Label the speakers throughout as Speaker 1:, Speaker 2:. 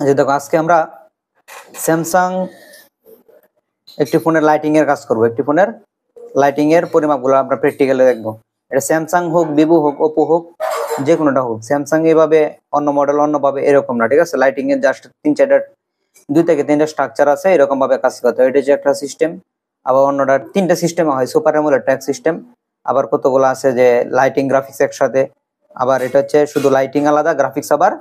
Speaker 1: যে দেখো আজকে আমরা স্যামসাং একটি ফোনের লাইটিং এর কাজ করব। একটি ফোনের লাইটিং এর পরিমাপগুলো আমরা প্র্যাকটিক্যালি দেখব। এটা স্যামসাং হোক, ভিভো হোক, ওপো হোক, যে কোনোটা হোক, স্যামসাং এভাবে অন্য মডেল অন্যভাবে এরকম না, ঠিক আছে? লাইটিং এর জাস্ট 2 থেকে 3টা স্ট্রাকচার আছে, এরকম ভাবে কাজ করতে হয়। এটা যে একটা সিস্টেম, আবার অন্যটা 3টা সিস্টেম হয়, সুপার অ্যামোলেড ট্যাগ সিস্টেম, আবার কতগুলো আছে যে লাইটিং গ্রাফিক্স একসাথে, আবার এটা হচ্ছে শুধু লাইটিং আলাদা, গ্রাফিক্স আবার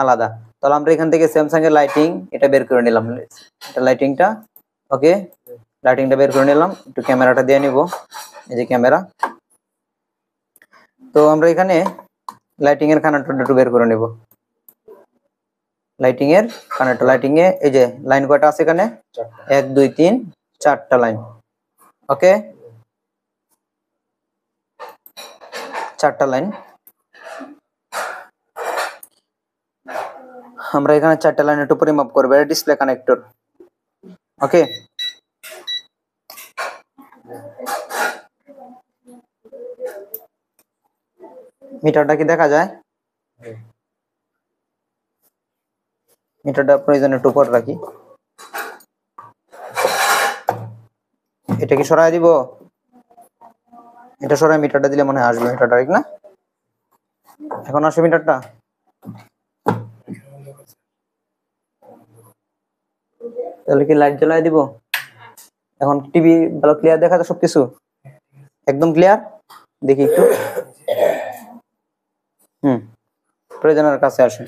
Speaker 1: আলাদা। তাহলে আমরা এখান থেকে স্যামসাং এর লাইটিং এটা বের করে নিলাম, এটা লাইটিংটা, ওকে, লাইটিংটা বের করে নিলাম। একটু ক্যামেরাটা দিয়ে নিব, এই যে ক্যামেরা। তো আমরা এখানে লাইটিং এর কানেক্টরটা একটু বের করে নেব। লাইটিং এর কানেক্টর, লাইটিং এ এই যে লাইন কয়টা আছে এখানে, 1 2 3 4টা লাইন, ওকে, 4টা লাইন। আমরা এখানে 4টা লাইন একটু পরিমাপ করব। এটা ডিসপ্লে কানেক্টর, ওকে। মিটারটা কি দেখা যায়? মিটারটা প্রয়োজনে একটু উপর রাখি। এটা কি সরাই দিব? এটা সরাই মিটারটা দিলে মনে হয় আসবে মিটারটা, ঠিক না? এখন আসবে মিটারটা? তাহলে কি লাইট জ্বালাই দিব? এখন টিভি ভালো ক্লিয়ার দেখা যায়? সবকিছু একদম ক্লিয়ার? দেখি একটু। প্রয়োজনের কাছে আসে।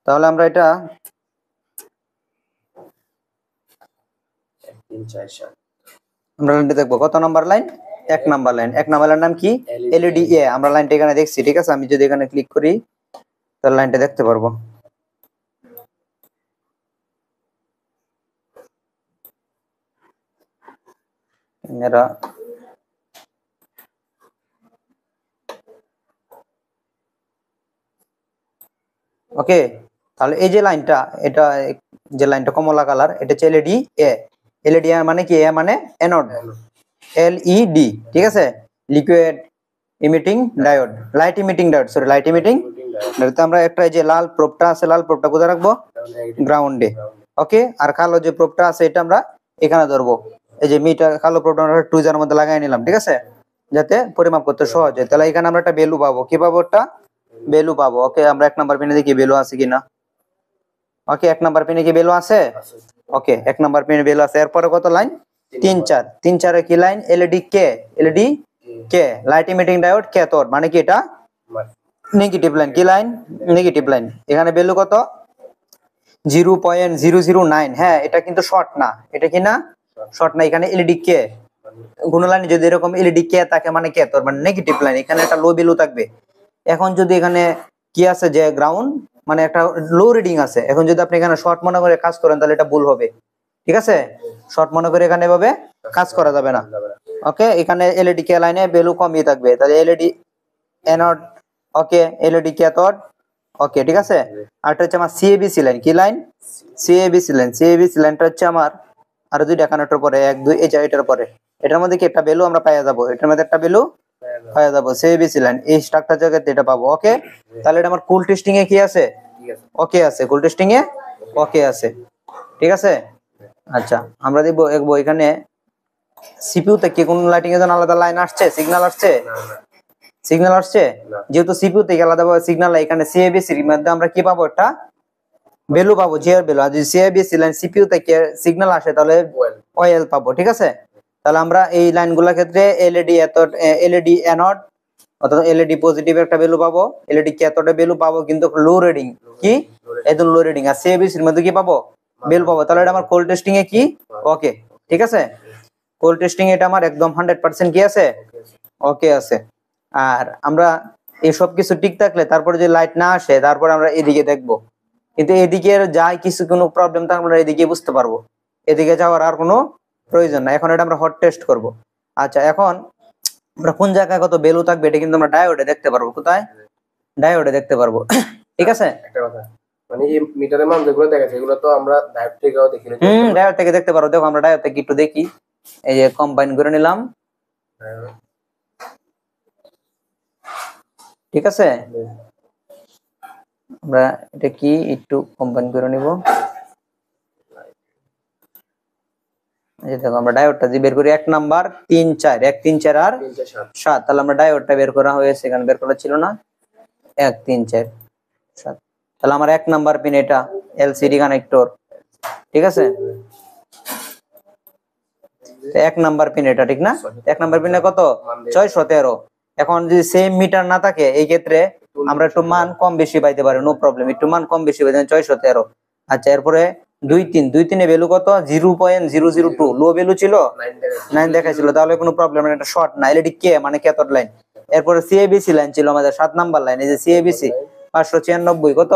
Speaker 1: তাহলে আমরা এটা আমরা লাইনটা দেখবো। কত number line? 1 number line. 1 number লাইনের নাম কি? এলইডি এ। আমরা লাইনটা এখানে দেখছি, ঠিক আছে? আমি যদি এখানে ক্লিক করি তাহলে লাইনটা দেখতে পারবো। ক্যামেরা, ওকে। তাহলে এই যে লাইনটা, এটা যে লাইনটা কমলা কালার, এটা হচ্ছে এলইডি এ। এলইডি মানে কি? এ মানে অ্যানোড, এলইডি, ঠিক আছে? Liquid emitting diode, light emitting diode, sorry, light emitting diode. তো আমরা একটা, এই যে লাল প্রোবটা আছে, লাল প্রোবটা কোথায় রাখবো? গ্রাউন্ডে, ওকে। আর কালো যে প্রোবটা আছে এটা আমরা এখানে ধরবো। এই যে মিটার কালো প্রোবটা আমরা টুইজারের মধ্যে লাগাই নিলাম, ঠিক আছে, যাতে পরিমাপ করতে সহজ হয়। তাহলে এখানে আমরা একটা ভ্যালু পাবো। কি পাবো? একটা ভ্যালু পাবো, ওকে। আমরা 1 নাম্বার পিনে দেখি ভ্যালু আছে কিনা, ওকে। 1 নাম্বার পিনে কি ভ্যালু আছে? ওকে, 1 নাম্বার পিনে ভ্যালু আছে। এরপরে কত লাইন? 3 4। 3 4 এ কি লাইন? এলইডি কে, এলইডি কে, লাইট ইমিটিং ডায়োড ক্যাথোড, মানে কি এটা নেগেটিভ লাইন। কি লাইন? Negative line. এখানে ভ্যালু কত? 0.009। হ্যাঁ, এটা কিন্তু শর্ট না, এটা কি না? শর্ট না। এখানে এলইডি কে, কোন লাইনে যদি এরকম এলইডি কে থাকে মানে ক্যাথোড, মানে নেগেটিভ লাইন, এখানে একটা লো ভ্যালু থাকবে। এখন যদি এখানে কি আছে যে গ্রাউন্ড, মানে একটা লো রিডিং আছে, এখন যদি আপনি এখানে শর্ট মনে করে কাজ করেন তাহলে এটা ভুল হবে, ঠিক আছে? শর্ট মনে করে এখানে এভাবে কাজ করা যাবে না, ওকে। এখানে এলইডি কে লাইনে ভ্যালু কমই থাকবে। তাহলে এলইডি অ্যানোড, ওকে, এলইডি ক্যাথোড, ওকে, ঠিক আছে। আর এটা হচ্ছে আমার সিএবিসি লাইন। কি লাইন? সিএবিসি লাইন। সিএবিসি লাইনটা হচ্ছে আমার আর 2টা কানেক্টর পরে, 1 2, এই যে এটার পরে, এটার মধ্যে কি একটা ভ্যালু আমরা পাইয়া যাবো, এটার মধ্যে একটা ভ্যালু পাইয়া যাবো। সিএবিসি লাইন এই স্ট্রাকচার জায়গাতে এটা পাবো, ওকে। তাহলে এটা আমার কুল টেস্টিং এ কি আছে? ওকে আছে। কুল টেস্টিং এ ওকে আছে, ঠিক আছে। আচ্ছা, আমরা দেখবো এখানে সিপিইউ থেকে কোন লাইটিং এর জন্য আলাদা লাইন আসছে, সিগন্যাল আসছে? সিগন্যাল আসছে? যেহেতু সিপিইউ থেকে আলাদাভাবে সিগন্যাল, এখানে সিএবিসি এর মধ্যে আমরা কি পাবো? একটা ভ্যালু পাবো, যে ভ্যালু। আর যদি সিএবিসি লাইন সিপিইউ থেকে সিগন্যাল আসে তাহলে ওএল পাবো, ঠিক আছে। তাহলে আমরা এই লাইনগুলোর ক্ষেত্রে এলইডি এলইডি অ্যানোড অর্থাৎ এলইডি পজিটিভ একটা ভ্যালু পাবো, এলইডি ক্যাথোডের ভ্যালু পাবো, কিন্তু লো রিডিং, কি একদম লো রিডিং। আর সিএবিসি এর মধ্যে কি পাবো? ভ্যালু পাবো। তাহলে এটা আমার কোল্ড টেস্টিং এ কি ওকে, ঠিক আছে। কোল্ড টেস্টিং এটা আমার একদম 100% কি আছে? ওকে আছে। আর আমরা এই সব কিছু ঠিক থাকলে তারপরে যদি লাইট না আসে তারপরে আমরা এদিকে দেখবো, কিন্তু এদিকে যাই কিছু কোনো প্রবলেম থাকলে আমরা এদিকে বুঝতে পারবো, এদিকে যাওয়ার আর কোনো প্রয়োজন না। এখন এটা আমরা হট টেস্ট করব। আচ্ছা, এখন আমরা কোন জায়গায় কত ভ্যালু থাকবে এটা কিন্তু আমরা ডায়োডে দেখতে পারবো। কোথায়? ডায়োডে দেখতে পারবো, ঠিক আছে।
Speaker 2: একটা কথা, মানে এই মিটারের মান যেগুলো দেখাচ্ছে এগুলো তো আমরা ডায়োড থেকেও দেখি না।
Speaker 1: ডায়োড থেকে দেখতে পারবো। দেখো আমরা ডায়োড থেকে একটু দেখি, এই যে কম্বাইন করে নিলাম, ঠিক আছে। আমরা এটা কি একটু কম্বাইন করে নিব। এই যে দেখো আমরা ডায়োডটা যে বের করি 1 নাম্বার 3 4 1 3 4 আর
Speaker 2: 3 4 7
Speaker 1: 7, তাহলে আমরা ডায়োডটা বের করা হয়েছে, এখানে বের করা ছিল না 1 3 4 7, তাহলে আমার 1 নাম্বার পিন এটা এলসিডি কানেক্টর, ঠিক আছে। তো 1 নাম্বার পিন এটা, ঠিক না? 1 নাম্বার পিনে কত 613। এখন যদি সেম মিটার না থাকে এই ক্ষেত্রে আমরা একটু মান কম বেশি পাইতে পারি, নো প্রবলেম, একটু মান কম বেশি পাইতে 613। আচ্ছা, এরপরে 2 3 2 3 এ ভ্যালু কত 0.002, লো ভ্যালু ছিল 9 দেখাইছিল, তাহলে কোনো প্রবলেম না, এটা শর্ট না, এলইডি কে মানে ক্যাথোড লাইন। এরপরে সিএবিসি লাইন ছিল আমাদের 7 নাম্বার লাইন, এই যে সিএবিসি 596 কত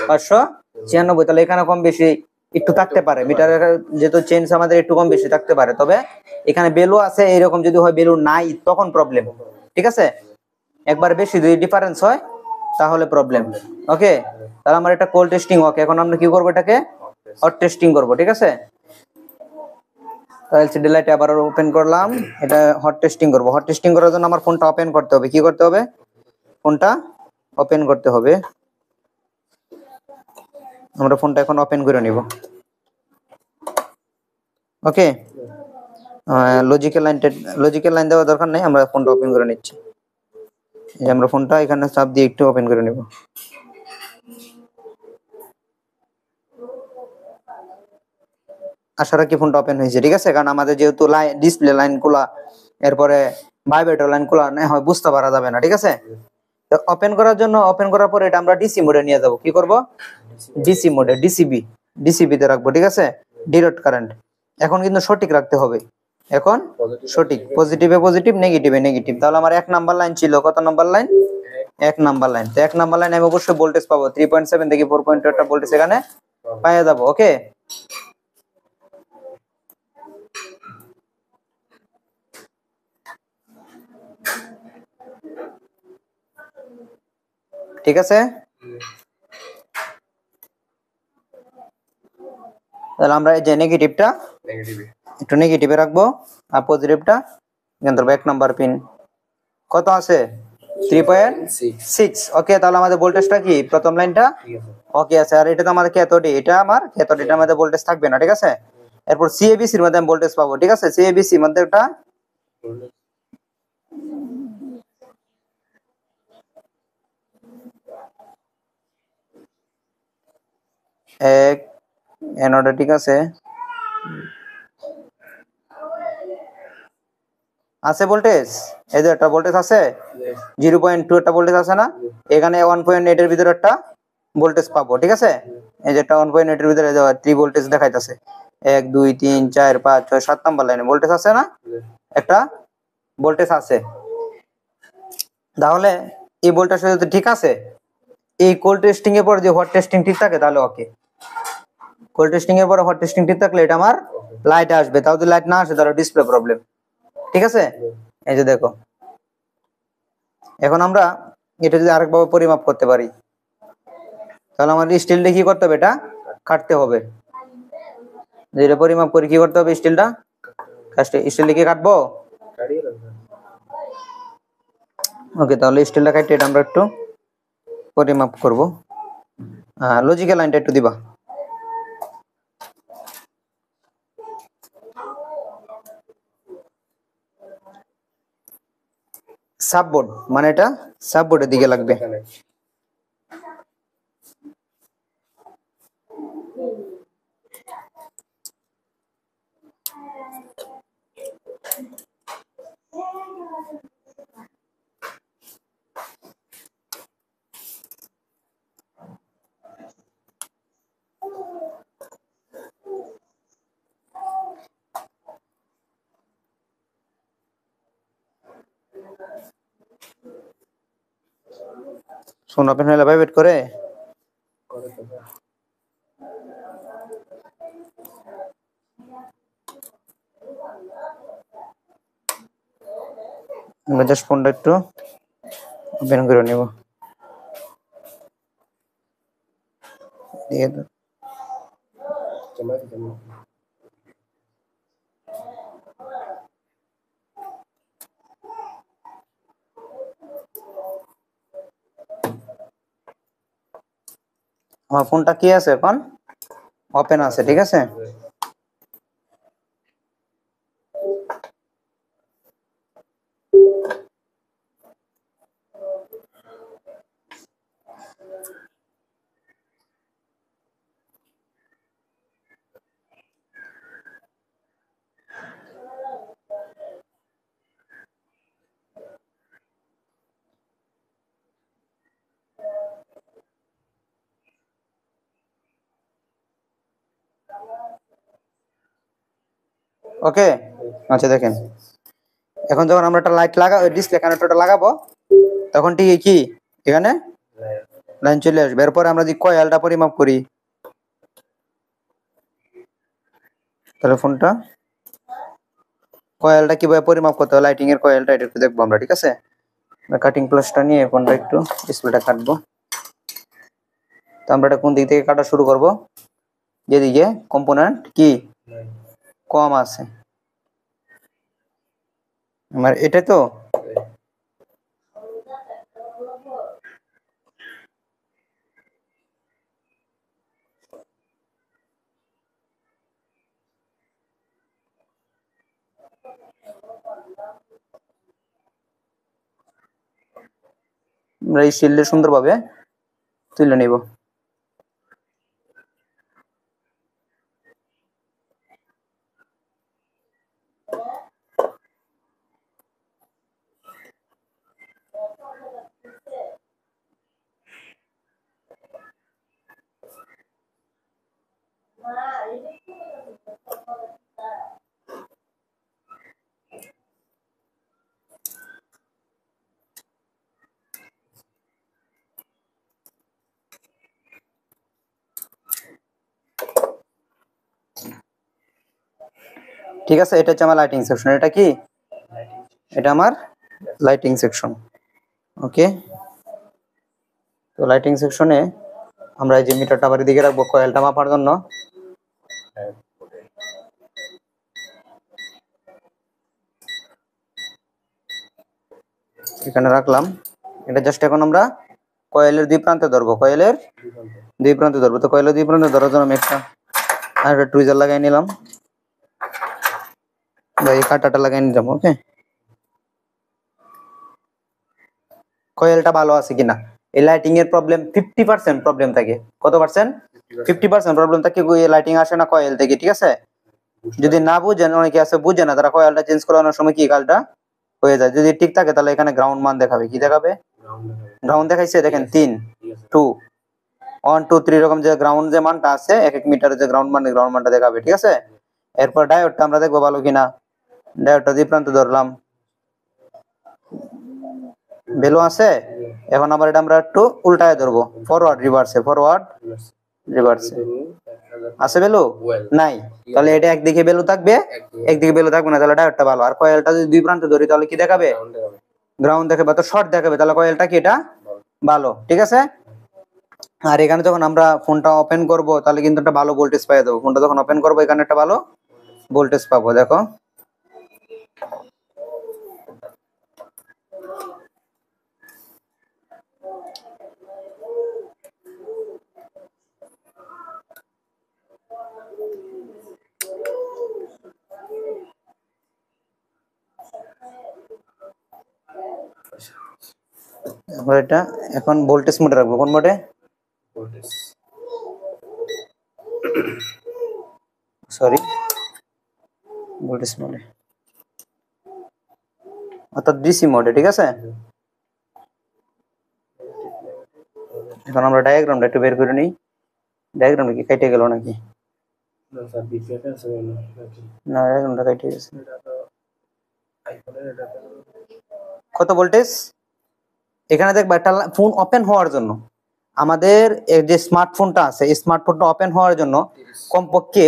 Speaker 1: 596, তাহলে এখানে কম বেশি একটু থাকতে পারে, মিটারের যেহেতু চেঞ্জ আমাদের একটু কম বেশি থাকতে পারে, তবে এখানে বেলু আছে এরকম, যদি হয় বেলু নাই তখন প্রবলেম, ঠিক আছে। একবার বেশি যদি ডিফারেন্স হয় তাহলে প্রবলেম। ওকে, তাহলে আমার এটা কোল্ড টেস্টিং। ওকে, এখন আমরা কি করব, এটাকে হট টেস্টিং করব, ঠিক আছে। এলসিডি লাইট আবার ওপেন করলাম, এটা হট টেস্টিং করব। হট টেস্টিং করার জন্য আমার ফোনটা ওপেন করতে হবে। কি করতে হবে? ফোনটা ওপেন করতে হবে। আমরা ফোনটা এখন ওপেন করে নিব। ওকে, লজিক্যাল লাইন দেওয়ার দরকার নেই, আমরা ফোনটা ওপেন করে নিচ্ছি। এই আমরা ফোনটা এখানে চাপ দিয়ে একটু ওপেন করে নিব। আশা রাখি ফোনটা ওপেন হয়েছে, ঠিক আছে, কারণ আমাদের যেহেতু লাইন ডিসপ্লে লাইন গুলা, এরপরে ভাইব্রেটর লাইন গুলা না হয় বুঝতে পারা যাবে না, ঠিক আছে। তো ওপেন করার জন্য, ওপেন করার পর এটা আমরা ডিসি মোডে নিয়ে যাব। কি করব? ডিসি মোডে, ডিসিবি তে রাখবো, ঠিক আছে, ডিরেক্ট কারেন্ট। এখন কিন্তু সঠিক রাখতে হবে, এখন সঠিক, পজিটিভে পজিটিভ, নেগেটিভে নেগেটিভ। তাহলে আমার 1 নাম্বার লাইন ছিল, কত নাম্বার লাইন? 1 number line. তো 1 নাম্বার লাইনে আমি অবশ্যই ভোল্টেজ পাবো 3.7 থেকে 4.2 একটা ভোল্টেজ এখানে পাওয়া যাব। ওকে, ঠিক আছে। তাহলে আমরা এই যে নেগেটিভটা একটু নেগেটিভে রাখবো, আর পজিটিভটা এখানে ধরবো 1 নাম্বার পিন। কত আছে? 3.6। ওকে, তাহলে আমাদের ভোল্টেজটা কি, প্রথম লাইনটা ওকে আছে। আর এটা তো আমাদের ক্যাথোড, এটা আমার ক্যাথোড, এটা আমাদের ভোল্টেজ থাকবে না, ঠিক আছে। এরপর সিএবিসির মধ্যে আমি ভোল্টেজ পাবো, ঠিক আছে। সিএবিসির মধ্যে একটা এক এনোডে, ঠিক আছে, আছে ভোল্টেজ, এই যে একটা ভোল্টেজ আছে 0.2 একটা ভোল্টেজ আছে না, এখানে 1.8 এর ভিতরে একটা ভোল্টেজ পাবো, ঠিক আছে। এই যে একটা 1.8 এর ভিতরে 3 ভোল্টেজ দেখাইতেছে, 1 2 3 4 5 6 7 নাম্বার লাইনে ভোল্টেজ আছে না, একটা ভোল্টেজ আছে। তাহলে এই ভোল্টেজ যদি ঠিক আছে, এই কোল্ড টেস্টিং এর পর যে হট টেস্টিং ঠিক থাকে তাহলে ওকে। কোল্ড টেস্টিং এর পর হট টেস্টিং ঠিক থাকলে এটা আমার লাইট আসবে, তাও যদি লাইট না আসে তাহলে ডিসপ্লে প্রবলেম, ঠিক আছে। এই যে দেখো, এখন আমরা এটা যদি আরেকভাবে পরিমাপ করতে পারি, তাহলে আমাদের স্টিলটা কি করতে হবে, এটা কাটতে হবে। যেটা পরিমাপ করে কি করতে হবে, স্টিলটা স্টিল কি কাটবো। ওকে, তাহলে স্টিলটা কাটতে এটা আমরা একটু পরিমাপ করব। লজিক্যাল লাইনটা একটু দিবা। সাববোর্ড মানে এটা সাববোর্ডের দিকে লাগবে। শোন, ওপেন হলে ভাইব্রেট করে। আমরা জাস্ট ফোনটা একটু ওপেন করে নিব। দিয়ে দাও। আমার ফোনটা কি আছে এখন ওপেন আছে, ঠিক আছে। ওকে, আচ্ছা দেখেন, এখন যখন আমরা একটা লাইট লাগাবো, ডিসপ্লে কানেক্টরটা লাগাবো, তখন ঠিক কি এখানে লাইন চলে আসবে। এরপরে আমরা যদি কয়েলটা পরিমাপ করি, তাহলে ফোনটা কয়েলটা কিভাবে পরিমাপ করতে হয়, লাইটিং এর কয়েলটা, এটা একটু দেখবো আমরা, ঠিক আছে। কাটিং প্লাসটা নিয়ে ফোনটা একটু ডিসপ্লেটা কাটবো। তো আমরা এটা কোন দিক থেকে কাটা শুরু করব, যেদিকে কম্পোনেন্ট কি কম আছে, আমার এটা তো আমরা এই শিল্ডে সুন্দরভাবে তুলে নিব। ঠিক আছে, এটা হচ্ছে আমার লাইটিং সেকশন। এটা কি, এটা আমার লাইটিং সেকশন। ওকে, তো লাইটিং সেকশনে আমরা এই যে মিটারটা আবার দিকে রাখবো কয়েলটা মাপার জন্য। এখানে রাখলাম, এটা জাস্ট এখন আমরা কয়েলের দুই প্রান্তে ধরবো, কয়েলের দুই প্রান্তে ধরবো। তো কয়েলের দুই প্রান্তে ধরার জন্য আমি একটা আর একটা টুইজার লাগাই নিলাম, এই কাঁটাটা লাগাই নিলাম। ওকে, কয়েলটা ভালো আছে কিনা, এই লাইটিং এর প্রবলেম 50% প্রবলেম থাকে। কত পার্সেন্ট? 50% প্রবলেম থাকে, লাইটিং আসে না কয়েল থেকে, ঠিক আছে। যদি না বুঝেন, অনেকে আছে বুঝে না, তারা কয়েলটা চেঞ্জ করানোর সময় কি কালটা হয়ে যায়। যদি ঠিক থাকে তাহলে এখানে গ্রাউন্ড মান দেখাবে, কি দেখাবে, গ্রাউন্ড দেখাইছে, দেখেন 3 2 1 2 3 এরকম যে গ্রাউন্ড যে মানটা আছে, এক এক মিটারের যে গ্রাউন্ড মানটা দেখাবে, ঠিক আছে। এরপর ডায়োডটা আমরা দেখবো ভালো কিনা, ডায়োডটা দুই প্রান্তে ধরলাম, ভ্যালু আছে। এখন আবার এটা আমরা একটু উল্টায় ধরবো, ফরওয়ার্ড রিভার্সে, ফরওয়ার্ড রিভার্সে আছে ভ্যালু নাই, তাহলে এটা একদিকে ভ্যালু থাকবে, একদিকে ভ্যালু থাকবে না, তাহলে ডায়োডটা ভালো। আর কয়েলটা যদি দুই প্রান্তে ধরি তাহলে কি দেখাবে, গ্রাউন্ড দেখাবে, তো শর্ট দেখাবে, তাহলে কয়েলটা কি এটা ভালো, ঠিক আছে। আর এখানে যখন আমরা ফোনটা ওপেন করব তাহলে কিন্তু একটা ভালো ভোল্টেজ পাই দেবো। ফোনটা যখন ওপেন করবো এখানে একটা ভালো ভোল্টেজ পাবো, দেখো। আমরা এটা এখন ভোল্টেজ মোডে রাখবো, কোন মোডে, সরি ভোল্টেজ মোডে, অর্থাৎ ডিসি মোডে, ঠিক আছে। এখন আমরা ডায়াগ্রামটা একটু বের করে নিই। ডায়াগ্রামটা কি কেটে গেল নাকি, না ডায়াগ্রামটা কেটে গেছে। কত ভোল্টেজ, এখানে দেখবা একটা ফোন ওপেন হওয়ার জন্য আমাদের যে স্মার্টফোনটা আছে, এই স্মার্টফোনটা ওপেন হওয়ার জন্য কমপক্ষে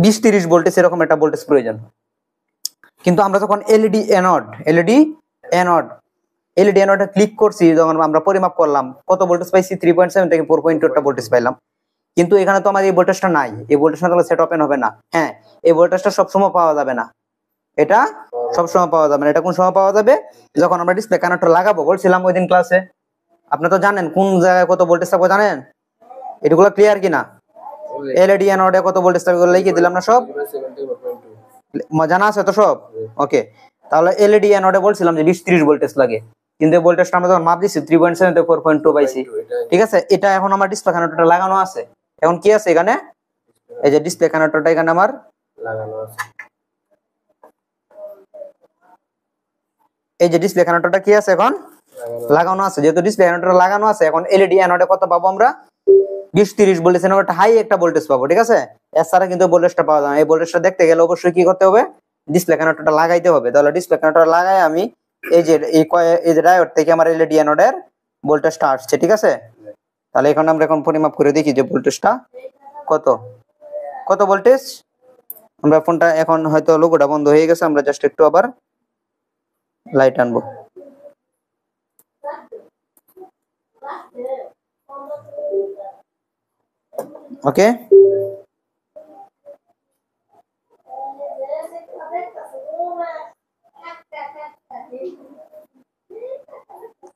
Speaker 1: 20-30 ভোল্টেজ এরকম একটা ভোল্টেজ প্রয়োজন। কিন্তু আমরা যখন এলইডি অ্যানোড ক্লিক করছি, যখন আমরা পরিমাপ করলাম কত ভোল্টেজ পাইছি, 3.7 থেকে 4.2 একটা ভোল্টেজ পাইলাম। কিন্তু এখানে তো আমাদের এই ভোল্টেজটা নাই, এই ভোল্টেজটা তাহলে সেট ওপেন হবে না। হ্যাঁ, এই ভোল্টেজটা সবসময় পাওয়া যাবে না, এটা সবসময় পাওয়া যাবে না। এটা কোন সময় পাওয়া যাবে, যখন আমরা ডিসপ্লে কানেক্টর লাগাবো, বলছিলাম ওই দিন ক্লাসে, আপনি তো জানেন কোন জায়গায় কত ভোল্টেজ থাকবে জানেন, এগুলো ক্লিয়ার কিনা? এলইডি অ্যানোডে কত ভোল্টেজ থাকবে লিখে দিলাম না সব,
Speaker 2: 74.2
Speaker 1: জানা আছে তো সব? ওকে, তাহলে এলইডি অ্যানোডে বলছিলাম যে 20-30 ভোল্টেজ লাগে, কিন্তু এই ভোল্টেজটা আমরা যখন মাপ দিছি 3.7 থেকে 4.2 পাইছি। ঠিক আছে, এটা এখন আমার ডিসপ্লে কানেক্টরটা লাগানো আছে। এখন কি আছে এখানে, এই যে ডিসপ্লে কানেক্টরটা এখানে আমার
Speaker 2: লাগানো আছে।
Speaker 1: এই যে ডিসপ্লে কানেক্টরটা কি আছে এখন লাগানো আছে। যেহেতু ডিসপ্লে কানেক্টর লাগানো আছে, এখন এলইডি অ্যানোডে কত পাবো আমরা? 20-30 ভোল্টেজ এর একটা হাই একটা ভোল্টেজ পাবো। ঠিক আছে, এছাড়া কিন্তু ভোল্টেজটা পাওয়া যায় না। এই ভোল্টেজটা দেখতে গেলে অবশ্যই কি করতে হবে, ডিসপ্লে কানেক্টরটা লাগাইতে হবে। তাহলে ডিসপ্লে কানেক্টর লাগাই আমি এই যে এই যে ডায়োড থেকে আমার এলইডি অ্যানোডের ভোল্টেজটা আসছে। ঠিক আছে, তাহলে এখন আমরা এখন পরিমাপ করে দেখি যে ভোল্টেজটা কত কত ভোল্টেজ। আমরা ফোনটা এখন হয়তো লোগোটা বন্ধ হয়ে গেছে, আমরা জাস্ট একটু আবার লাইট আনবো। ওকে,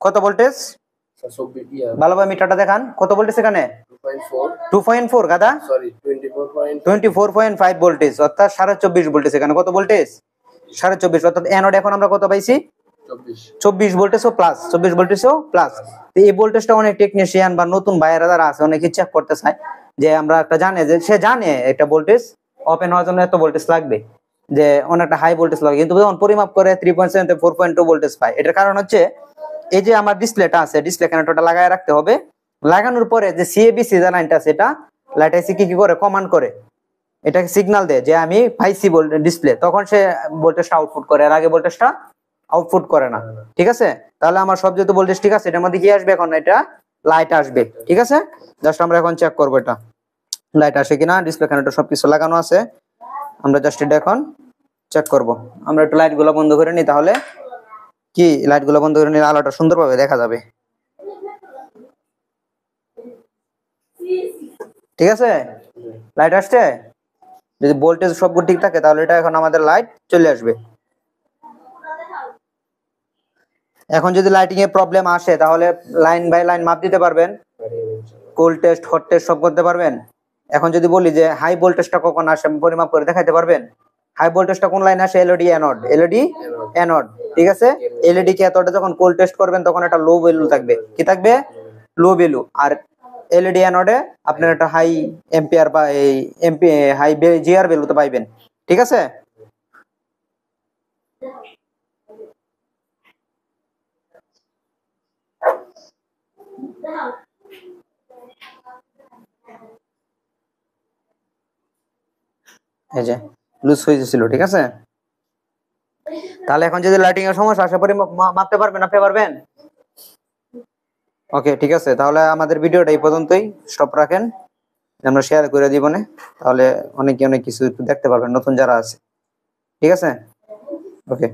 Speaker 1: কত ভোল্টেজ?
Speaker 2: 24
Speaker 1: ভালোভাবে মিটারটা দেখান, কত ভোল্টেজ এখানে?
Speaker 2: 2.4
Speaker 1: 2.4 গাদা,
Speaker 2: সরি 24.5
Speaker 1: 24.5 ভোল্টেজ, অর্থাৎ 24.5 ভোল্টেজ। এখানে কত ভোল্টেজ? 24.5, অর্থাৎ অ্যানোড এখন আমরা কত পাইছি? 24 ভোল্টেজ ও প্লাস, 24 ভোল্টেজ ও প্লাস। এই ভোল্টেজটা অনেক টেকনিশিয়ান বা নতুন ভাইয়েরা যারা আছে অনেকে চেক করতে চায়, যে আমরা একটা জানে যে সে জানে একটা ভোল্টেজ ওপেন হওয়ার জন্য এত ভোল্টেজ লাগবে, যে অনেকটা হাই ভোল্টেজ লাগে, কিন্তু যখন পরিমাপ করে 3.7 থেকে 4.2 ভোল্টেজ পায়। এটার কারণ হচ্ছে এই যে আমার ডিসপ্লেটা আছে, ডিসপ্লে কানেক্টরটা লাগায় রাখতে হবে। লাগানোর পরে যে সিএবিসি যে লাইনটা আছে, এটা লাইট আইসি কি করে কমান্ড করে, এটাকে সিগন্যাল দেয় যে আমি পাইছি ডিসপ্লে, তখন সে ভোল্টেজটা আউটপুট করে, আর আগে ভোল্টেজটা আউটপুট করে না। ঠিক আছে, তাহলে আমার সব যেহেতু ভোল্টেজ ঠিক আছে, এটার মধ্যে কি আসবে এখন? এটা লাইট আসবে। ঠিক আছে, জাস্ট আমরা এখন চেক করবো এটা লাইট আসে কিনা। ডিসপ্লে কানেক্টর সবকিছু লাগানো আছে, আমরা জাস্ট এটা এখন চেক করব। আমরা একটু লাইট গুলো বন্ধ করে নিই, তাহলে কি লাইট গুলো বন্ধ করে নিলে আলোটা সুন্দরভাবে দেখা যাবে। ঠিক আছে, লাইট আসছে, যদি ভোল্টেজ সবগুলো ঠিক থাকে তাহলে এটা এখন আমাদের লাইট চলে আসবে। এখন যদি লাইটিং এর প্রবলেম আসে, তাহলে লাইন বাই লাইন মাপ দিতে পারবেন, কোল্ড টেস্ট হট টেস্ট সব করতে পারবেন। এখন যদি বলি যে হাই ভোল্টেজটা কখন আসে, পরিমাপ করে দেখাতে পারবেন। হাই ভোল্টেজটা কোন লাইন আসে? LED anode, LED anode. ঠিক আছে, এলইডি ক্যাথোডে যখন কোল্ড টেস্ট করবেন তখন একটা লো ভ্যালু থাকবে, কি থাকবে? লো ভ্যালু। আর এলইডি অ্যানোডে আপনার একটা হাই এম্পিয়ার বা এই এমপি হাই জিআর ভ্যালুতে পাইবেন। ঠিক আছে, এই যে লুজ হয়ে গেছিল। ঠিক আছে, তাহলে এখন যদি লাইটিং এর সমস্যা আশা করি মাপতে পারবেন, আপনি পারবেন? ওকে, ঠিক আছে, তাহলে আমাদের ভিডিওটা এই পর্যন্তই, স্টপ রাখেন, আমরা শেয়ার করে দিব না, তাহলে অনেক কিছু দেখতে পারবেন নতুন যারা আছে। ঠিক আছে, ওকে।